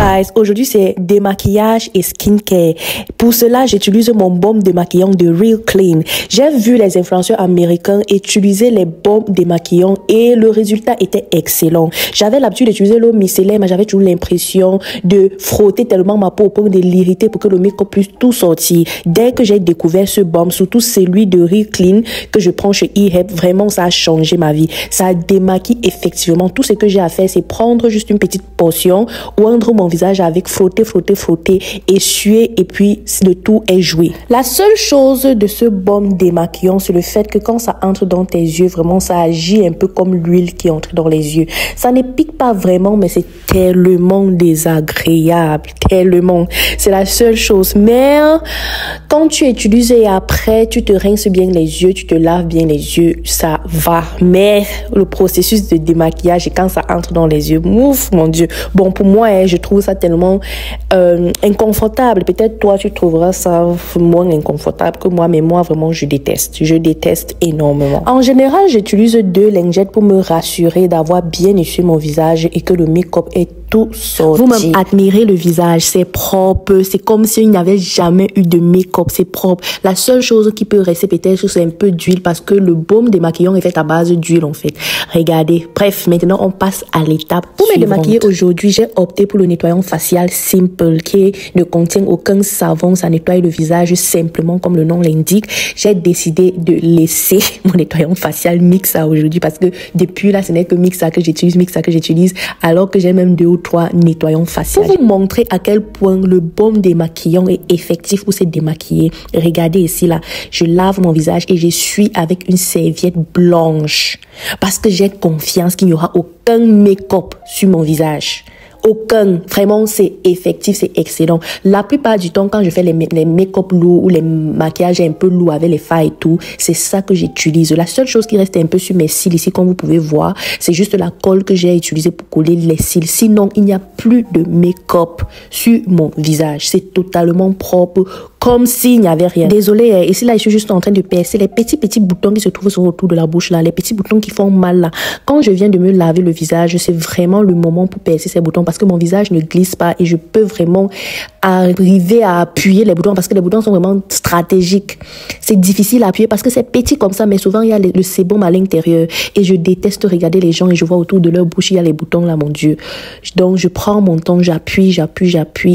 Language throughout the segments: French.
guys, aujourd'hui c'est démaquillage et skincare. Pour cela, j'utilise mon baume démaquillant de Real Clean. J'ai vu les influenceurs américains utiliser les baumes démaquillants et le résultat était excellent. J'avais l'habitude d'utiliser l'eau micellaire, mais j'avais toujours l'impression de frotter tellement ma peau au point de l'irriter pour que le make-up puisse tout sortir. Dès que j'ai découvert ce baume, surtout celui de Real Clean que je prends chez eHeb, vraiment ça a changé ma vie. Ça démaquille effectivement. Tout ce que j'ai à faire, c'est prendre juste une petite portion, oindre mon visage avec frotter, essuyer et puis le tout est joué. La seule chose de ce baume démaquillant, c'est le fait que quand ça entre dans tes yeux, vraiment ça agit un peu comme l'huile qui entre dans les yeux. Ça ne pique pas vraiment, mais c'est tellement désagréable, tellement. C'est la seule chose. Mais quand tu utilises et après tu te rinces bien les yeux, tu te laves bien les yeux, ça va. Mais le processus de démaquillage et quand ça entre dans les yeux, ouf, mon Dieu. Bon, pour moi, je trouve ça tellement inconfortable. Peut-être toi, tu trouveras ça moins inconfortable que moi, mais moi, vraiment, je déteste. Je déteste énormément. En général, j'utilise 2 lingettes pour me rassurer d'avoir bien essuyé mon visage et que le make-up est tout sorti. Vous-même admirez le visage, c'est propre, c'est comme s'il n'y avait jamais eu de make-up, c'est propre. La seule chose qui peut rester peut-être, c'est un peu d'huile parce que le baume démaquillant est fait à base d'huile en fait. Regardez. Bref, maintenant on passe à l'étape suivante. Pour me démaquiller aujourd'hui, j'ai opté pour le nettoyant facial Simple qui ne contient aucun savon, ça nettoie le visage simplement comme le nom l'indique. J'ai décidé de laisser mon nettoyant facial Mixa aujourd'hui parce que depuis là, ce n'est que Mixa que j'utilise alors que j'ai même 2 ou 3 nettoyants facial. Pour vous montrer à quel point le baume démaquillant est effectif pour se démaquiller, regardez ici là, je lave mon visage et j'essuie avec une serviette blanche parce que j'ai confiance qu'il n'y aura aucun make-up sur mon visage. Aucun. Vraiment, c'est effectif, c'est excellent. La plupart du temps, quand je fais les make-up lourds ou les maquillages un peu lourds avec les fards et tout, c'est ça que j'utilise. La seule chose qui reste un peu sur mes cils ici, comme vous pouvez voir, c'est juste la colle que j'ai utilisée pour coller les cils. Sinon, il n'y a plus de make-up sur mon visage. C'est totalement propre, comme s'il n'y avait rien. Désolée, ici là, je suis juste en train de percer les petits boutons qui se trouvent sur autour de la bouche là, les petits boutons qui font mal là. Quand je viens de me laver le visage, c'est vraiment le moment pour percer ces boutons parce que mon visage ne glisse pas et je peux vraiment arriver à appuyer les boutons parce que les boutons sont vraiment stratégiques. C'est difficile à appuyer parce que c'est petit comme ça, mais souvent il y a le sébum à l'intérieur et je déteste regarder les gens et je vois autour de leur bouche il y a les boutons là, mon Dieu. Donc je prends mon temps, j'appuie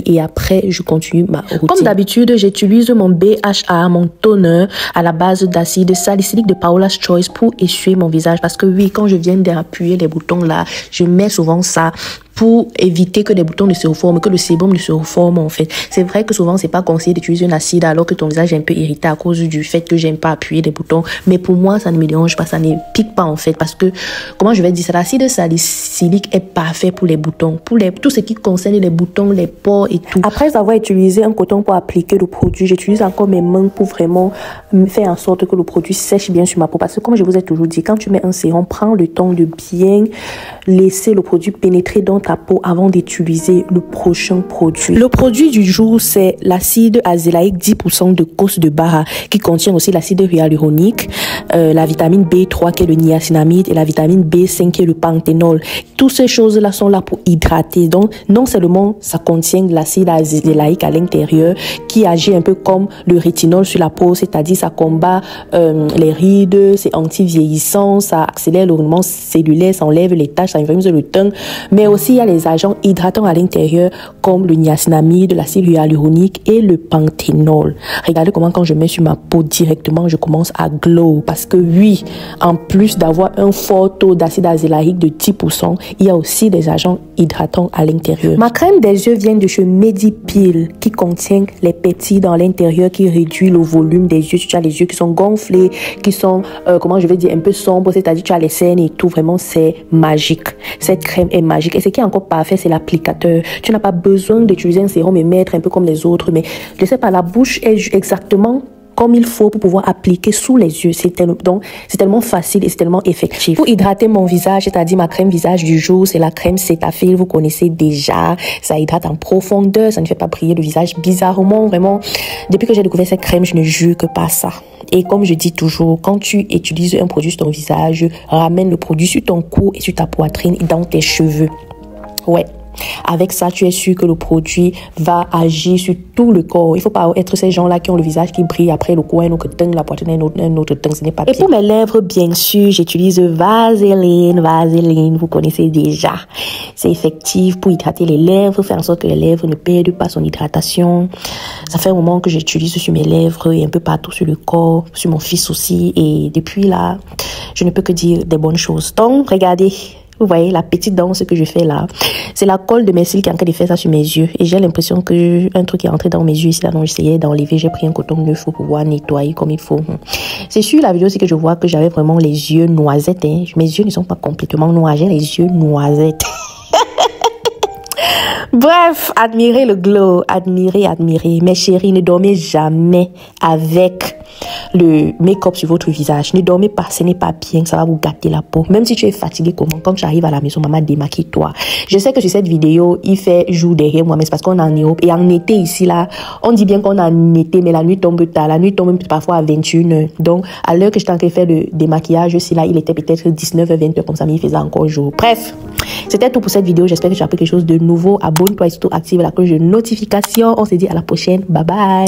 et après je continue ma routine. Comme d'habitude, j'utilise mon BHA, mon toner à la base d'acide salicylique de Paula's Choice pour essuyer mon visage parce que oui, quand je viens d'appuyer les boutons là, je mets souvent ça pour éviter que les boutons ne se reforment, que le sébum ne se reforme en fait. C'est vrai que souvent c'est pas conseillé d'utiliser un acide alors que ton visage est un peu irrité à cause du fait que j'aime pas appuyer les boutons, mais pour moi ça ne me dérange pas, ça ne pique pas en fait parce que, comment je vais dire ça, l'acide salicylique est parfait pour les boutons, pour tout ce qui concerne les boutons, les pores et tout. Après avoir utilisé un coton pour appliquer le produit, j'utilise encore mes mains pour vraiment faire en sorte que le produit sèche bien sur ma peau parce que comme je vous ai toujours dit, quand tu mets un sérum, prends le temps de bien laisser le produit pénétrer dans ta peau avant d'utiliser le prochain produit. Le produit du jour, c'est l'acide azélaïque 10% de causse de Baha qui contient aussi l'acide hyaluronique, la vitamine B3 qui est le niacinamide et la vitamine B5 qui est le panthénol. Toutes ces choses-là sont là pour hydrater. Donc, non seulement ça contient de l'acide azélaïque à l'intérieur qui agit un peu comme le rétinol sur la peau, c'est-à-dire ça combat les rides, c'est anti-vieillissant, ça accélère le renouvellement cellulaire, ça enlève les taches, ça inflamme le teint, mais aussi il y a les agents hydratants à l'intérieur comme le niacinamide, l'acide hyaluronique et le panthénol. Regardez comment quand je mets sur ma peau directement, je commence à glow parce que oui, en plus d'avoir un fort taux d'acide azélaïque de 10%, il y a aussi des agents hydratants à l'intérieur. Ma crème des yeux vient de chez Medipil qui contient les peptides dans l'intérieur qui réduit le volume des yeux. Tu as les yeux qui sont gonflés, qui sont, comment je vais dire, un peu sombres, c'est-à-dire tu as les cernes et tout. Vraiment, c'est magique. Cette crème est magique. Et ce qui est encore parfait, c'est l'applicateur. Tu n'as pas besoin d'utiliser un sérum et mettre un peu comme les autres, mais je sais pas, la bouche est exactement comme il faut pour pouvoir appliquer sous les yeux. C'est tellement facile et c'est tellement effectif. Pour hydrater mon visage, c'est-à-dire ma crème visage du jour, c'est la crème Cetaphil, vous connaissez déjà. Ça hydrate en profondeur, ça ne fait pas briller le visage bizarrement. Vraiment, depuis que j'ai découvert cette crème, je ne jure que pas ça. Et comme je dis toujours, quand tu utilises un produit sur ton visage, ramène le produit sur ton cou et sur ta poitrine et dans tes cheveux. Ouais. Avec ça, tu es sûr que le produit va agir sur tout le corps. Il faut pas être ces gens-là qui ont le visage qui brille après le cou, un autre teint, la poitrine, un autre teint, ce n'est pas bien. Et pour mes lèvres, bien sûr, j'utilise Vaseline. Vaseline, vous connaissez déjà. C'est effectif pour hydrater les lèvres, faire en sorte que les lèvres ne perdent pas son hydratation. Ça fait un moment que j'utilise sur mes lèvres et un peu partout sur le corps, sur mon fils aussi. Et depuis là, je ne peux que dire des bonnes choses. Donc, regardez. Vous voyez la petite danse que je fais là. C'est la colle de mes cils qui est en train de faire ça sur mes yeux. Et j'ai l'impression que un truc est entré dans mes yeux ici là. Donc j'essayais d'enlever. J'ai pris un coton neuf pour pouvoir nettoyer comme il faut. C'est sur la vidéo aussi que je vois que j'avais vraiment les yeux noisettes. Hein. Mes yeux ne sont pas complètement noirs. J'ai les yeux noisettes. Bref, admirez le glow. Admirez. Mes chéris, ne dormez jamais avec le make-up sur votre visage. Ne dormez pas, ce n'est pas bien, ça va vous gâter la peau. Même si tu es fatigué, comment, quand tu arrives à la maison, maman, démaquille-toi. Je sais que sur cette vidéo, il fait jour derrière moi, mais c'est parce qu'on est en Europe. Et en été ici, là, on dit bien qu'on est en été, mais la nuit tombe tard. La nuit tombe parfois à 21h. Donc, à l'heure que j'étais en train de faire le démaquillage, aussi là, il était peut-être 19h, 20h, comme ça, mais il faisait encore jour. Bref, c'était tout pour cette vidéo. J'espère que tu as appris quelque chose de nouveau. Abonne-toi et surtout active la cloche de notification. On se dit à la prochaine. Bye bye.